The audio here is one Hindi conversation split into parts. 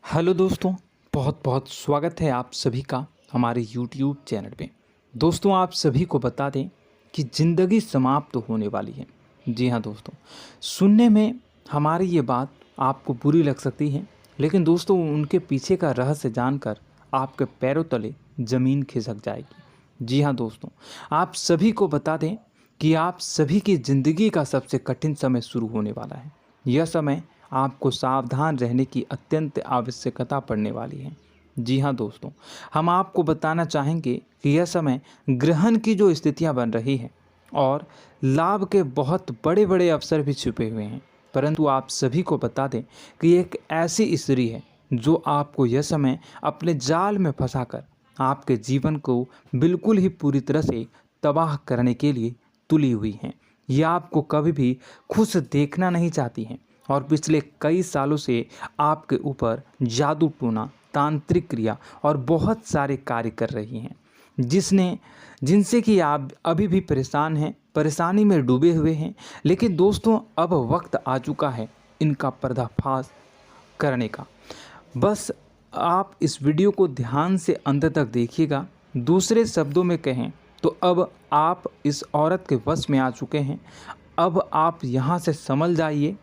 हेलो दोस्तों, बहुत बहुत स्वागत है आप सभी का हमारे YouTube चैनल पे। दोस्तों, आप सभी को बता दें कि ज़िंदगी समाप्त होने वाली है। जी हाँ दोस्तों, सुनने में हमारी ये बात आपको बुरी लग सकती है, लेकिन दोस्तों उनके पीछे का रहस्य जानकर आपके पैरों तले ज़मीन खिसक जाएगी। जी हाँ दोस्तों, आप सभी को बता दें कि आप सभी की ज़िंदगी का सबसे कठिन समय शुरू होने वाला है। यह समय आपको सावधान रहने की अत्यंत आवश्यकता पड़ने वाली है। जी हाँ दोस्तों, हम आपको बताना चाहेंगे कि यह समय ग्रहण की जो स्थितियां बन रही है और लाभ के बहुत बड़े बड़े अवसर भी छुपे हुए हैं। परंतु आप सभी को बता दें कि एक ऐसी स्त्री है जो आपको यह समय अपने जाल में फंसाकर आपके जीवन को बिल्कुल ही पूरी तरह से तबाह करने के लिए तुली हुई हैं। यह आपको कभी भी खुश देखना नहीं चाहती हैं और पिछले कई सालों से आपके ऊपर जादू टोना, तांत्रिक क्रिया और बहुत सारे कार्य कर रही हैं, जिनसे कि आप अभी भी परेशान हैं, परेशानी में डूबे हुए हैं। लेकिन दोस्तों, अब वक्त आ चुका है इनका पर्दाफाश करने का। बस आप इस वीडियो को ध्यान से अंत तक देखिएगा। दूसरे शब्दों में कहें तो अब आप इस औरत के वश में आ चुके हैं। अब आप यहाँ से संभल जाइए।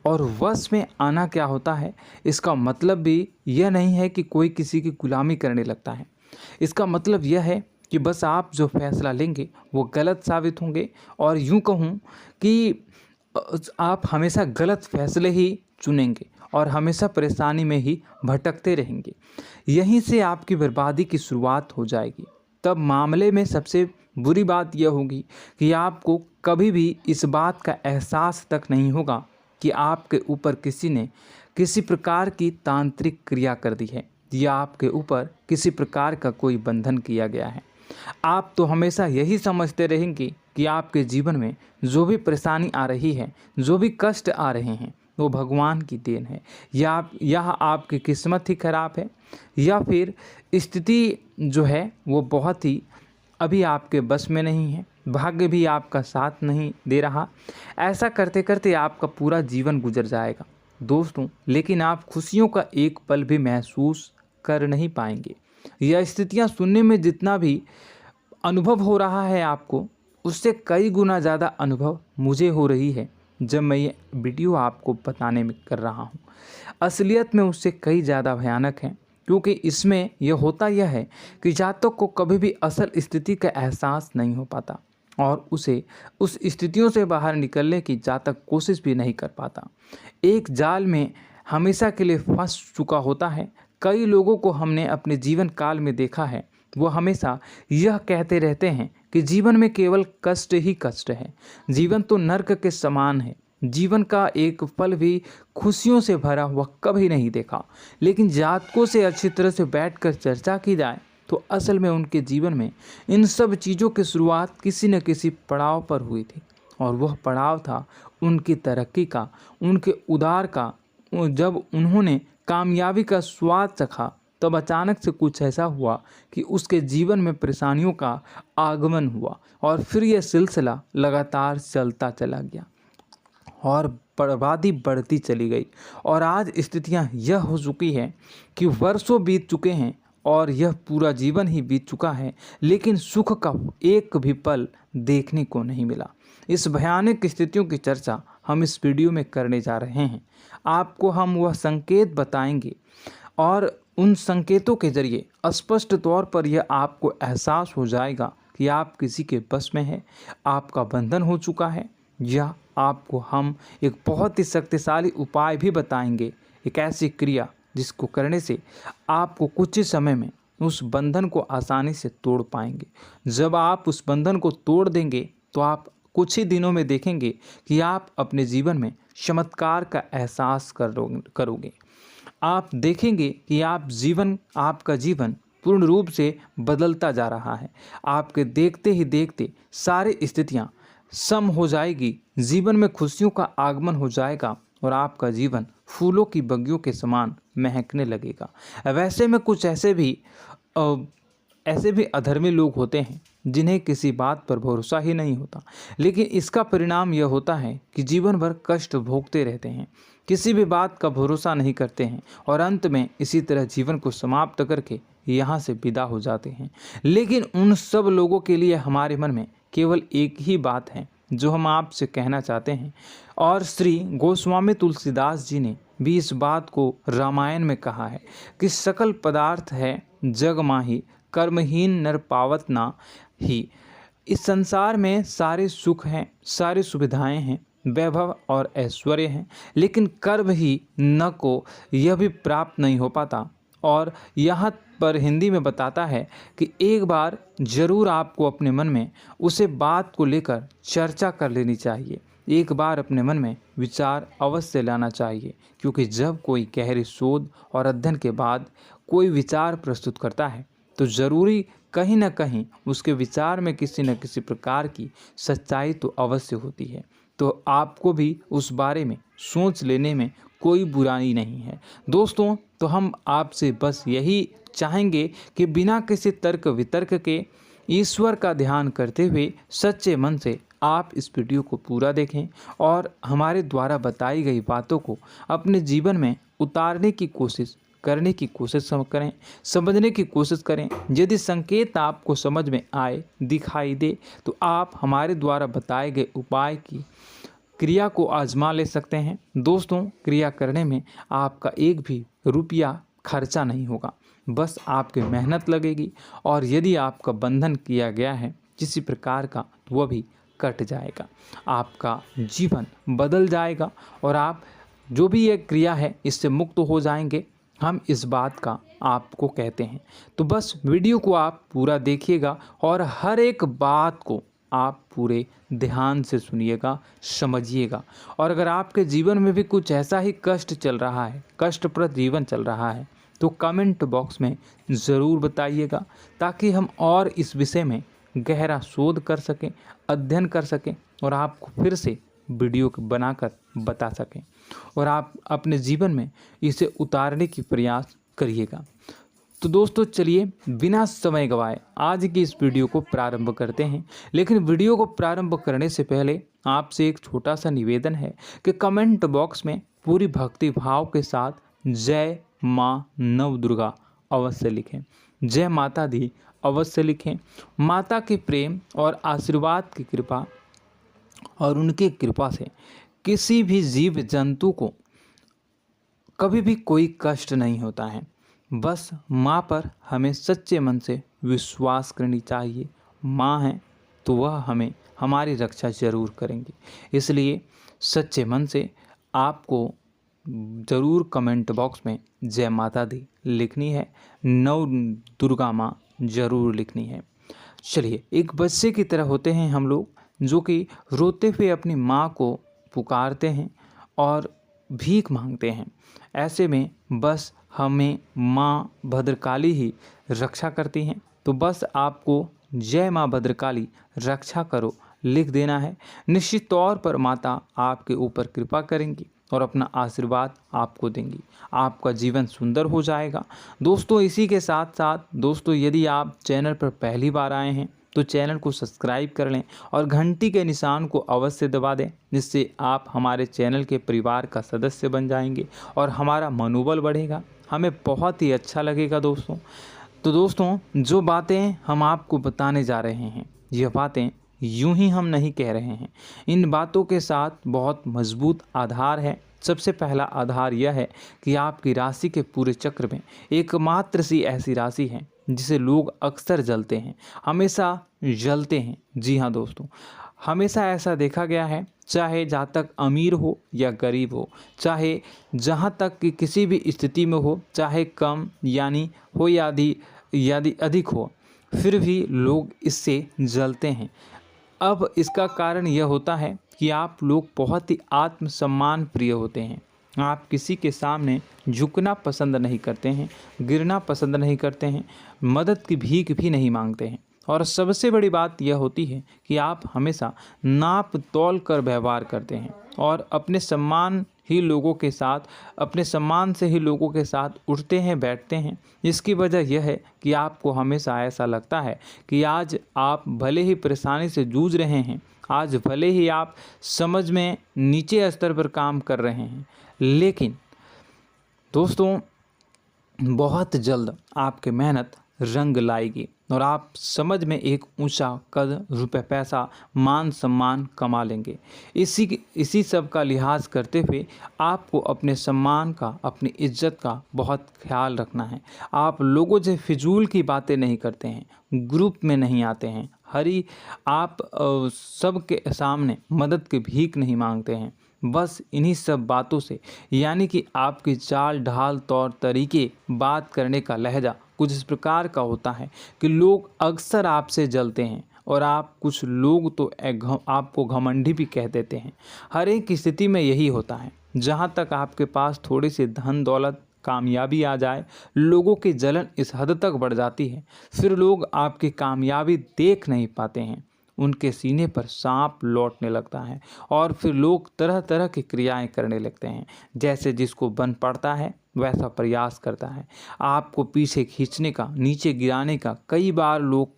और वश में आना क्या होता है, इसका मतलब भी यह नहीं है कि कोई किसी की गुलामी करने लगता है। इसका मतलब यह है कि बस आप जो फैसला लेंगे वो गलत साबित होंगे, और यूँ कहूँ कि आप हमेशा गलत फैसले ही चुनेंगे और हमेशा परेशानी में ही भटकते रहेंगे। यहीं से आपकी बर्बादी की शुरुआत हो जाएगी। तब मामले में सबसे बुरी बात यह होगी कि आपको कभी भी इस बात का एहसास तक नहीं होगा कि आपके ऊपर किसी ने किसी प्रकार की तांत्रिक क्रिया कर दी है या आपके ऊपर किसी प्रकार का कोई बंधन किया गया है। आप तो हमेशा यही समझते रहेंगे कि आपके जीवन में जो भी परेशानी आ रही है, जो भी कष्ट आ रहे हैं, वो भगवान की देन है, या यह आपकी किस्मत ही खराब है, या फिर स्थिति जो है वो बहुत ही अभी आपके बस में नहीं है, भाग्य भी आपका साथ नहीं दे रहा। ऐसा करते करते आपका पूरा जीवन गुजर जाएगा दोस्तों, लेकिन आप खुशियों का एक पल भी महसूस कर नहीं पाएंगे। यह स्थितियां सुनने में जितना भी अनुभव हो रहा है आपको, उससे कई गुना ज़्यादा अनुभव मुझे हो रही है जब मैं ये वीडियो आपको बताने में कर रहा हूँ। असलियत में उससे कई ज़्यादा भयानक है, क्योंकि इसमें यह है कि जातक को कभी भी असल स्थिति का एहसास नहीं हो पाता और उसे उस स्थितियों से बाहर निकलने की जातक कोशिश भी नहीं कर पाता। एक जाल में हमेशा के लिए फंस चुका होता है। कई लोगों को हमने अपने जीवन काल में देखा है, वो हमेशा यह कहते रहते हैं कि जीवन में केवल कष्ट ही कष्ट है, जीवन तो नर्क के समान है, जीवन का एक पल भी खुशियों से भरा हुआ कभी नहीं देखा। लेकिन जातकों से अच्छी तरह से बैठकर चर्चा की जाए तो असल में उनके जीवन में इन सब चीज़ों की शुरुआत किसी न किसी पड़ाव पर हुई थी, और वह पड़ाव था उनकी तरक्की का, उनके उदार का। जब उन्होंने कामयाबी का स्वाद चखा, तब अचानक से कुछ ऐसा हुआ कि उसके जीवन में परेशानियों का आगमन हुआ, और फिर यह सिलसिला लगातार चलता चला गया और बर्बादी बढ़ती चली गई। और आज स्थितियां यह हो चुकी है कि वर्षों बीत चुके हैं और यह पूरा जीवन ही बीत चुका है, लेकिन सुख का एक भी पल देखने को नहीं मिला। इस भयानक स्थितियों की चर्चा हम इस वीडियो में करने जा रहे हैं। आपको हम वह संकेत बताएंगे और उन संकेतों के जरिए स्पष्ट तौर पर यह आपको एहसास हो जाएगा कि आप किसी के बस में हैं, आपका बंधन हो चुका है, या आपको हम एक बहुत ही शक्तिशाली उपाय भी बताएंगे, एक ऐसी क्रिया जिसको करने से आपको कुछ ही समय में उस बंधन को आसानी से तोड़ पाएंगे। जब आप उस बंधन को तोड़ देंगे तो आप कुछ ही दिनों में देखेंगे कि आप अपने जीवन में चमत्कार का एहसास करोगे। आप देखेंगे कि आपका जीवन पूर्ण रूप से बदलता जा रहा है। आपके देखते ही देखते सारी स्थितियां सम हो जाएगी, जीवन में खुशियों का आगमन हो जाएगा और आपका जीवन फूलों की बगियों के समान महकने लगेगा। वैसे में कुछ ऐसे भी अधर्मी लोग होते हैं जिन्हें किसी बात पर भरोसा ही नहीं होता, लेकिन इसका परिणाम यह होता है कि जीवन भर कष्ट भोगते रहते हैं। किसी भी बात का भरोसा नहीं करते हैं और अंत में इसी तरह जीवन को समाप्त करके यहाँ से विदा हो जाते हैं। लेकिन उन सब लोगों के लिए हमारे मन में केवल एक ही बात है जो हम आपसे कहना चाहते हैं, और श्री गोस्वामी तुलसीदास जी ने भी इस बात को रामायण में कहा है कि सकल पदार्थ है जग माही, कर्महीन नर पावत ना ही। इस संसार में सारे सुख हैं, सारी सुविधाएं हैं, वैभव और ऐश्वर्य हैं, लेकिन कर्म ही न को यह भी प्राप्त नहीं हो पाता। और यहाँ पर हिंदी में बताता है कि एक बार जरूर आपको अपने मन में उसे बात को लेकर चर्चा कर लेनी चाहिए, एक बार अपने मन में विचार अवश्य लाना चाहिए, क्योंकि जब कोई गहरी शोध और अध्ययन के बाद कोई विचार प्रस्तुत करता है तो ज़रूरी कहीं न कहीं उसके विचार में किसी न किसी प्रकार की सच्चाई तो अवश्य होती है। तो आपको भी उस बारे में सोच लेने में कोई बुराई नहीं है दोस्तों। तो हम आपसे बस यही चाहेंगे कि बिना किसी तर्क वितर्क के ईश्वर का ध्यान करते हुए सच्चे मन से आप इस वीडियो को पूरा देखें और हमारे द्वारा बताई गई बातों को अपने जीवन में उतारने की कोशिश करने की कोशिश करें, समझने की कोशिश करें। यदि संकेत आपको समझ में आए, दिखाई दे, तो आप हमारे द्वारा बताए गए उपाय की क्रिया को आजमा ले सकते हैं। दोस्तों, क्रिया करने में आपका एक भी रुपया खर्चा नहीं होगा, बस आपकी मेहनत लगेगी, और यदि आपका बंधन किया गया है किसी प्रकार का तो वह भी कट जाएगा, आपका जीवन बदल जाएगा और आप जो भी ये क्रिया है इससे मुक्त हो जाएंगे। हम इस बात का आपको कहते हैं। तो बस वीडियो को आप पूरा देखिएगा और हर एक बात को आप पूरे ध्यान से सुनिएगा, समझिएगा। और अगर आपके जीवन में भी कुछ ऐसा ही कष्ट चल रहा है, कष्टप्रद जीवन चल रहा है, तो कमेंट बॉक्स में ज़रूर बताइएगा, ताकि हम और इस विषय में गहरा शोध कर सकें, अध्ययन कर सकें और आपको फिर से वीडियो बनाकर बता सकें और आप अपने जीवन में इसे उतारने की प्रयास करिएगा। तो दोस्तों, चलिए बिना समय गवाए आज की इस वीडियो को प्रारंभ करते हैं। लेकिन वीडियो को प्रारंभ करने से पहले आपसे एक छोटा सा निवेदन है कि कमेंट बॉक्स में पूरी भक्ति भाव के साथ जय माँ नव दुर्गा अवश्य लिखें, जय माता दी अवश्य लिखें। माता के प्रेम और आशीर्वाद की कृपा और उनकी कृपा से किसी भी जीव जंतु को कभी भी कोई कष्ट नहीं होता है। बस माँ पर हमें सच्चे मन से विश्वास करनी चाहिए। माँ है तो वह हमें हमारी रक्षा जरूर करेंगी। इसलिए सच्चे मन से आपको ज़रूर कमेंट बॉक्स में जय माता दी लिखनी है, नव दुर्गा माँ जरूर लिखनी है। चलिए, एक बच्चे की तरह होते हैं हम लोग, जो कि रोते हुए अपनी माँ को पुकारते हैं और भीख मांगते हैं। ऐसे में बस हमें माँ भद्रकाली ही रक्षा करती हैं। तो बस आपको जय माँ भद्रकाली रक्षा करो लिख देना है। निश्चित तौर पर माता आपके ऊपर कृपा करेंगी और अपना आशीर्वाद आपको देंगी, आपका जीवन सुंदर हो जाएगा। दोस्तों, इसी के साथ साथ दोस्तों, यदि आप चैनल पर पहली बार आए हैं तो चैनल को सब्सक्राइब कर लें और घंटी के निशान को अवश्य दबा दें, जिससे आप हमारे चैनल के परिवार का सदस्य बन जाएंगे और हमारा मनोबल बढ़ेगा, हमें बहुत ही अच्छा लगेगा दोस्तों। तो दोस्तों, जो बातें हम आपको बताने जा रहे हैं, यह बातें यूं ही हम नहीं कह रहे हैं, इन बातों के साथ बहुत मजबूत आधार है। सबसे पहला आधार यह है कि आपकी राशि के पूरे चक्र में एकमात्र सी ऐसी राशि है जिसे लोग अक्सर जलते हैं, हमेशा जलते हैं। जी हाँ दोस्तों, हमेशा ऐसा देखा गया है, चाहे जातक अमीर हो या गरीब हो, चाहे जहाँ तक कि किसी भी स्थिति में हो, चाहे कम यानी हो या अधिक हो, फिर भी लोग इससे जलते हैं। अब इसका कारण यह होता है कि आप लोग बहुत ही आत्मसम्मान प्रिय होते हैं। आप किसी के सामने झुकना पसंद नहीं करते हैं, गिरना पसंद नहीं करते हैं, मदद की भीख भी नहीं मांगते हैं। और सबसे बड़ी बात यह होती है कि आप हमेशा नाप तौल कर व्यवहार करते हैं और अपने सम्मान से ही लोगों के साथ उठते हैं, बैठते हैं। इसकी वजह यह है कि आपको हमेशा ऐसा लगता है कि आज आप भले ही परेशानी से जूझ रहे हैं, आज भले ही आप समझ में नीचे स्तर पर काम कर रहे हैं, लेकिन दोस्तों बहुत जल्द आपकी मेहनत रंग लाएगी और आप समझ में एक ऊंचा कद, रुपए, पैसा, मान सम्मान कमा लेंगे। इसी सब का लिहाज करते हुए आपको अपने सम्मान का, अपनी इज्जत का बहुत ख्याल रखना है। आप लोगों से फिजूल की बातें नहीं करते हैं, ग्रुप में नहीं आते हैं, आप सबके सामने मदद की भीख नहीं मांगते हैं। बस इन्हीं सब बातों से, यानी कि आपकी चाल ढाल, तौर तरीके, बात करने का लहजा कुछ इस प्रकार का होता है कि लोग अक्सर आपसे जलते हैं और कुछ लोग तो आपको घमंडी भी कह देते हैं। हर एक स्थिति में यही होता है। जहाँ तक आपके पास थोड़ी सी धन दौलत, कामयाबी आ जाए, लोगों की जलन इस हद तक बढ़ जाती है, फिर लोग आपकी कामयाबी देख नहीं पाते हैं। उनके सीने पर सांप लौटने लगता है और फिर लोग तरह तरह की क्रियाएं करने लगते हैं। जैसे जिसको बन पड़ता है वैसा प्रयास करता है। आपको पीछे खींचने का, नीचे गिराने का कई बार लोग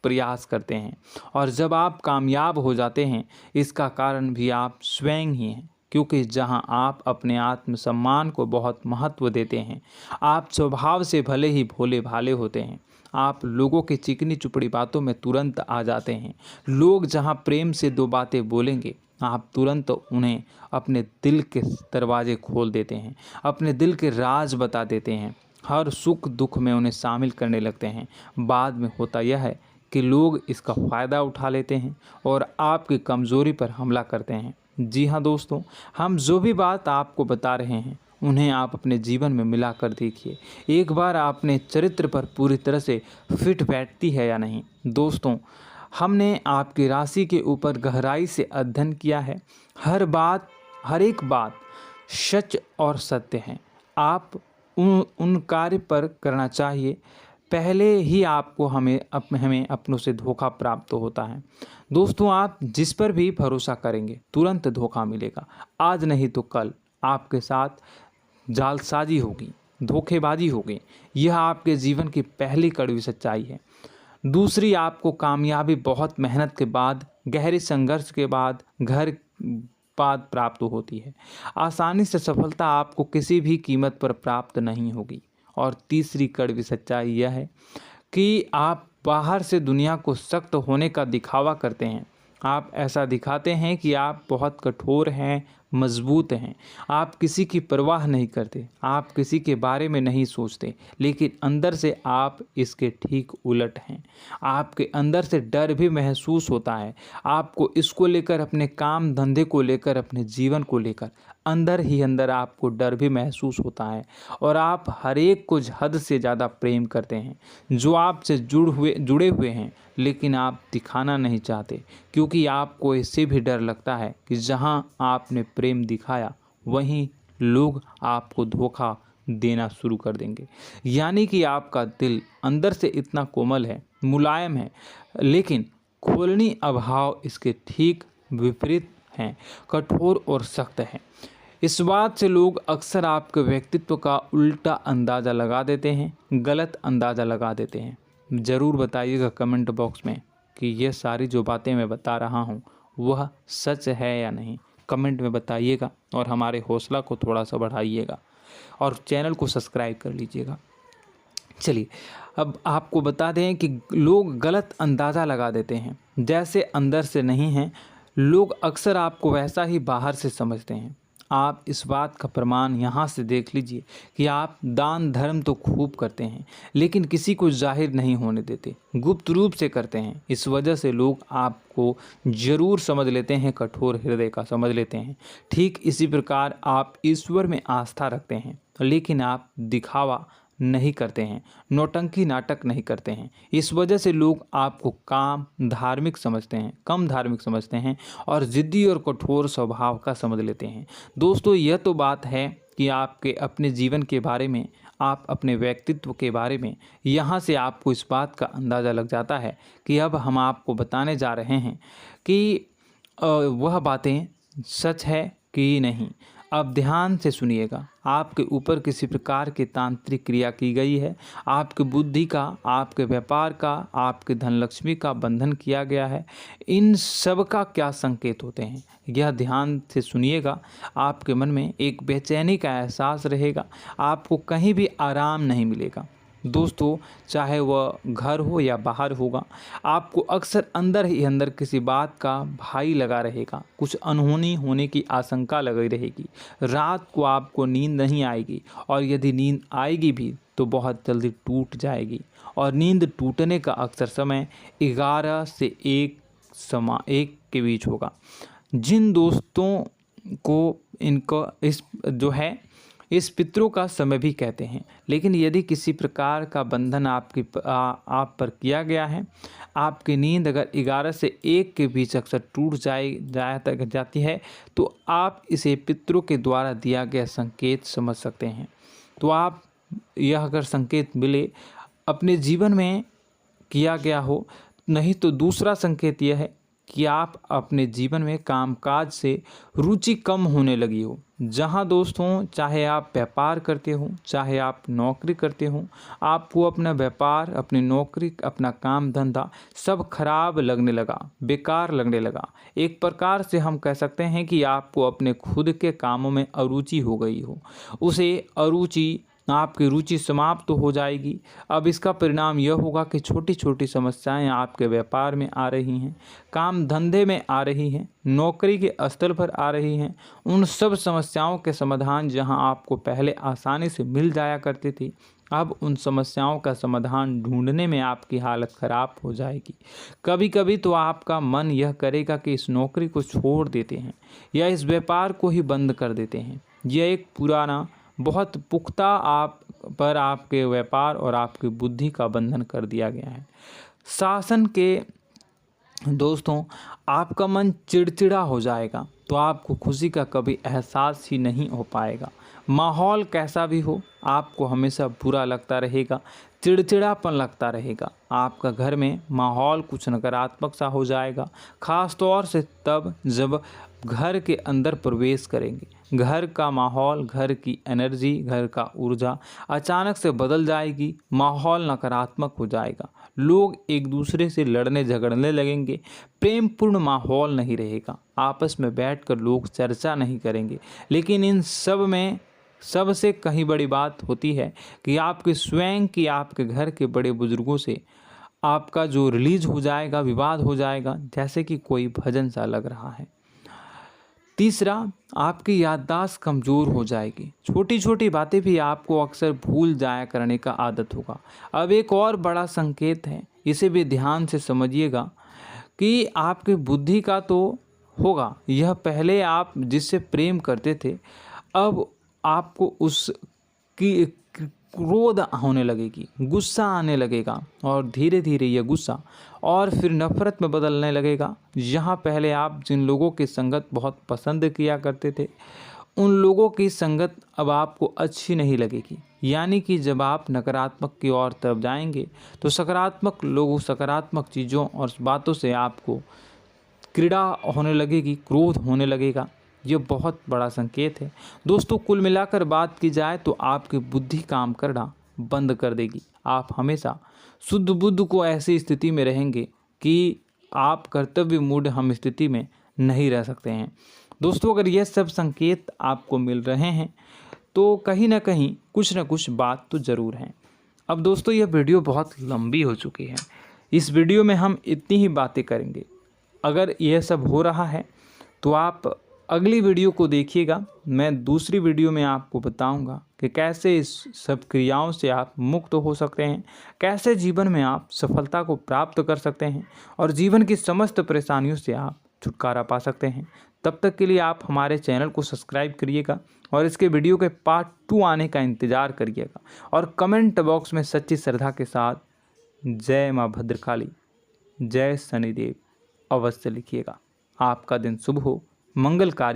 प्रयास करते हैं और जब आप कामयाब हो जाते हैं, इसका कारण भी आप स्वयं ही हैं। क्योंकि जहां आप अपने आत्मसम्मान को बहुत महत्व देते हैं, आप स्वभाव से भले ही भोले भाले होते हैं, आप लोगों की चिकनी चुपड़ी बातों में तुरंत आ जाते हैं। लोग जहां प्रेम से दो बातें बोलेंगे, आप तुरंत उन्हें अपने दिल के दरवाजे खोल देते हैं, अपने दिल के राज बता देते हैं, हर सुख दुख में उन्हें शामिल करने लगते हैं। बाद में होता यह है कि लोग इसका फ़ायदा उठा लेते हैं और आपकी कमज़ोरी पर हमला करते हैं। जी हाँ दोस्तों, हम जो भी बात आपको बता रहे हैं उन्हें आप अपने जीवन में मिलाकर देखिए। एक बार आपने चरित्र पर पूरी तरह से फिट बैठती है या नहीं। दोस्तों, हमने आपकी राशि के ऊपर गहराई से अध्ययन किया है। हर एक बात सच और सत्य है। आप उन कार्य पर करना चाहिए, पहले ही आपको हमें अपनों से धोखा प्राप्त होता है। दोस्तों, आप जिस पर भी भरोसा करेंगे तुरंत धोखा मिलेगा। आज नहीं तो कल आपके साथ जालसाजी होगी, धोखेबाजी होगी। यह आपके जीवन की पहली कड़वी सच्चाई है। दूसरी, आपको कामयाबी बहुत मेहनत के बाद, गहरे संघर्ष के बाद प्राप्त होती है। आसानी से सफलता आपको किसी भी कीमत पर प्राप्त नहीं होगी। और तीसरी कड़वी सच्चाई यह है कि आप बाहर से दुनिया को सख्त होने का दिखावा करते हैं। आप ऐसा दिखाते हैं कि आप बहुत कठोर हैं, मजबूत हैं। आप किसी की परवाह नहीं करते, आप किसी के बारे में नहीं सोचते, लेकिन अंदर से आप इसके ठीक उलट हैं। आपके अंदर से डर भी महसूस होता है। आपको इसको लेकर, अपने काम धंधे को लेकर, अपने जीवन को लेकर अंदर ही अंदर आपको डर भी महसूस होता है और आप हर एक को हद से ज़्यादा प्रेम करते हैं, जो आपसे जुड़े हुए हैं, लेकिन आप दिखाना नहीं चाहते, क्योंकि आपको इससे भी डर लगता है कि जहां आपने प्रेम दिखाया वहीं लोग आपको धोखा देना शुरू कर देंगे। यानी कि आपका दिल अंदर से इतना कोमल है, मुलायम है, लेकिन खोलनी अभाव इसके ठीक विपरीत हैं, कठोर और सख्त है। इस बात से लोग अक्सर आपके व्यक्तित्व का उल्टा अंदाज़ा लगा देते हैं, गलत अंदाज़ा लगा देते हैं। ज़रूर बताइएगा कमेंट बॉक्स में कि ये सारी जो बातें मैं बता रहा हूँ वह सच है या नहीं। कमेंट में बताइएगा और हमारे हौसला को थोड़ा सा बढ़ाइएगा और चैनल को सब्सक्राइब कर लीजिएगा। चलिए, अब आपको बता दें कि लोग गलत अंदाज़ा लगा देते हैं। जैसे अंदर से नहीं हैं, लोग अक्सर आपको वैसा ही बाहर से समझते हैं। आप इस बात का प्रमाण यहाँ से देख लीजिए कि आप दान धर्म तो खूब करते हैं, लेकिन किसी को जाहिर नहीं होने देते, गुप्त रूप से करते हैं। इस वजह से लोग आपको ज़रूर समझ लेते हैं, कठोर हृदय का समझ लेते हैं। ठीक इसी प्रकार आप ईश्वर में आस्था रखते हैं, लेकिन आप दिखावा नहीं करते हैं, नौटंकी नाटक नहीं करते हैं। इस वजह से लोग आपको कम धार्मिक समझते हैं और ज़िद्दी और कठोर स्वभाव का समझ लेते हैं। दोस्तों, यह तो बात है कि आपके अपने जीवन के बारे में, आप अपने व्यक्तित्व के बारे में, यहाँ से आपको इस बात का अंदाज़ा लग जाता है कि अब हम आपको बताने जा रहे हैं कि वह बातें सच है कि नहीं। अब ध्यान से सुनिएगा, आपके ऊपर किसी प्रकार की तांत्रिक क्रिया की गई है, आपकी बुद्धि का, आपके व्यापार का, आपके धन लक्ष्मी का बंधन किया गया है। इन सब का क्या संकेत होते हैं, यह ध्यान से सुनिएगा। आपके मन में एक बेचैनी का एहसास रहेगा, आपको कहीं भी आराम नहीं मिलेगा। दोस्तों, चाहे वह घर हो या बाहर होगा, आपको अक्सर अंदर ही अंदर किसी बात का भाई लगा रहेगा, कुछ अनहोनी होने की आशंका लगी रहेगी। रात को आपको नींद नहीं आएगी, और यदि नींद आएगी भी तो बहुत जल्दी टूट जाएगी। और नींद टूटने का अक्सर समय 11 से 1 के बीच होगा। जिन दोस्तों को इनको इस पितरों का समय भी कहते हैं। लेकिन यदि किसी प्रकार का बंधन आप पर किया गया है, आपकी नींद अगर 11 से 1 के बीच अक्सर टूट जाती है, तो आप इसे पितरों के द्वारा दिया गया संकेत समझ सकते हैं। तो आप यह अगर संकेत मिले अपने जीवन में किया गया हो, नहीं तो दूसरा संकेत यह है कि आप अपने जीवन में कामकाज से रुचि कम होने लगी हो। जहां दोस्तों, चाहे आप व्यापार करते हो, चाहे आप नौकरी करते हो, आपको अपना व्यापार, अपनी नौकरी, अपना काम धंधा सब खराब लगने लगा, बेकार लगने लगा। एक प्रकार से हम कह सकते हैं कि आपको अपने खुद के कामों में अरुचि हो गई हो। आपकी रुचि समाप्त हो जाएगी। अब इसका परिणाम यह होगा कि छोटी छोटी समस्याएं आपके व्यापार में आ रही हैं, काम धंधे में आ रही हैं, नौकरी के स्तर पर आ रही हैं। उन सब समस्याओं के समाधान जहां आपको पहले आसानी से मिल जाया करती थी, अब उन समस्याओं का समाधान ढूंढने में आपकी हालत ख़राब हो जाएगी। कभी कभी तो आपका मन यह करेगा कि इस नौकरी को छोड़ देते हैं या इस व्यापार को ही बंद कर देते हैं। यह एक पुराना, बहुत पुख्ता आपके व्यापार और आपकी बुद्धि का बंधन कर दिया गया है। शासन के दोस्तों, आपका मन चिड़चिड़ा हो जाएगा, तो आपको खुशी का कभी एहसास ही नहीं हो पाएगा। माहौल कैसा भी हो, आपको हमेशा बुरा लगता रहेगा, चिड़चिड़ापन लगता रहेगा। आपका घर में माहौल कुछ नकारात्मक सा हो जाएगा, ख़ास तौर से तब जब घर के अंदर प्रवेश करेंगे। घर का माहौल, घर की एनर्जी, घर का ऊर्जा अचानक से बदल जाएगी, माहौल नकारात्मक हो जाएगा। लोग एक दूसरे से लड़ने झगड़ने लगेंगे, प्रेमपूर्ण माहौल नहीं रहेगा, आपस में बैठकर लोग चर्चा नहीं करेंगे। लेकिन इन सब में सबसे कहीं बड़ी बात होती है कि आपके घर के बड़े बुजुर्गों से आपका जो रिलीज हो जाएगा, विवाद हो जाएगा, जैसे कि कोई भजन सा लग रहा है। तीसरा, आपकी याददाश्त कमज़ोर हो जाएगी, छोटी छोटी बातें भी आपको अक्सर भूल जाया करने का आदत होगा। अब एक और बड़ा संकेत है, इसे भी ध्यान से समझिएगा कि आपकी बुद्धि का तो होगा, यह पहले आप जिससे प्रेम करते थे, अब आपको उसकी क्रोध होने लगेगी, गुस्सा आने लगेगा, और धीरे धीरे यह गुस्सा और फिर नफरत में बदलने लगेगा। यहाँ पहले आप जिन लोगों की संगत बहुत पसंद किया करते थे, उन लोगों की संगत अब आपको अच्छी नहीं लगेगी। यानी कि जब आप नकारात्मक की ओर तरफ जाएंगे, तो सकारात्मक लोगों, सकारात्मक चीज़ों और बातों से आपको क्रीड़ा होने लगेगी, क्रोध होने लगेगा। ये बहुत बड़ा संकेत है दोस्तों। कुल मिलाकर बात की जाए तो आपकी बुद्धि काम करना बंद कर देगी। आप हमेशा शुद्ध बुद्ध को ऐसी स्थिति में रहेंगे कि आप कर्तव्य मूढ़ हम स्थिति में नहीं रह सकते हैं। दोस्तों, अगर यह सब संकेत आपको मिल रहे हैं तो कहीं ना कहीं कुछ ना कुछ बात तो ज़रूर है। अब दोस्तों, यह वीडियो बहुत लंबी हो चुकी है, इस वीडियो में हम इतनी ही बातें करेंगे। अगर यह सब हो रहा है तो आप अगली वीडियो को देखिएगा। मैं दूसरी वीडियो में आपको बताऊंगा कि कैसे इस सब क्रियाओं से आप मुक्त हो सकते हैं, कैसे जीवन में आप सफलता को प्राप्त कर सकते हैं और जीवन की समस्त परेशानियों से आप छुटकारा पा सकते हैं। तब तक के लिए आप हमारे चैनल को सब्सक्राइब करिएगा और इसके वीडियो के पार्ट 2 आने का इंतज़ार करिएगा। और कमेंट बॉक्स में सच्ची श्रद्धा के साथ जय माँ भद्रकाली, जय शनिदेव अवश्य लिखिएगा। आपका दिन शुभ हो, मंगलकारी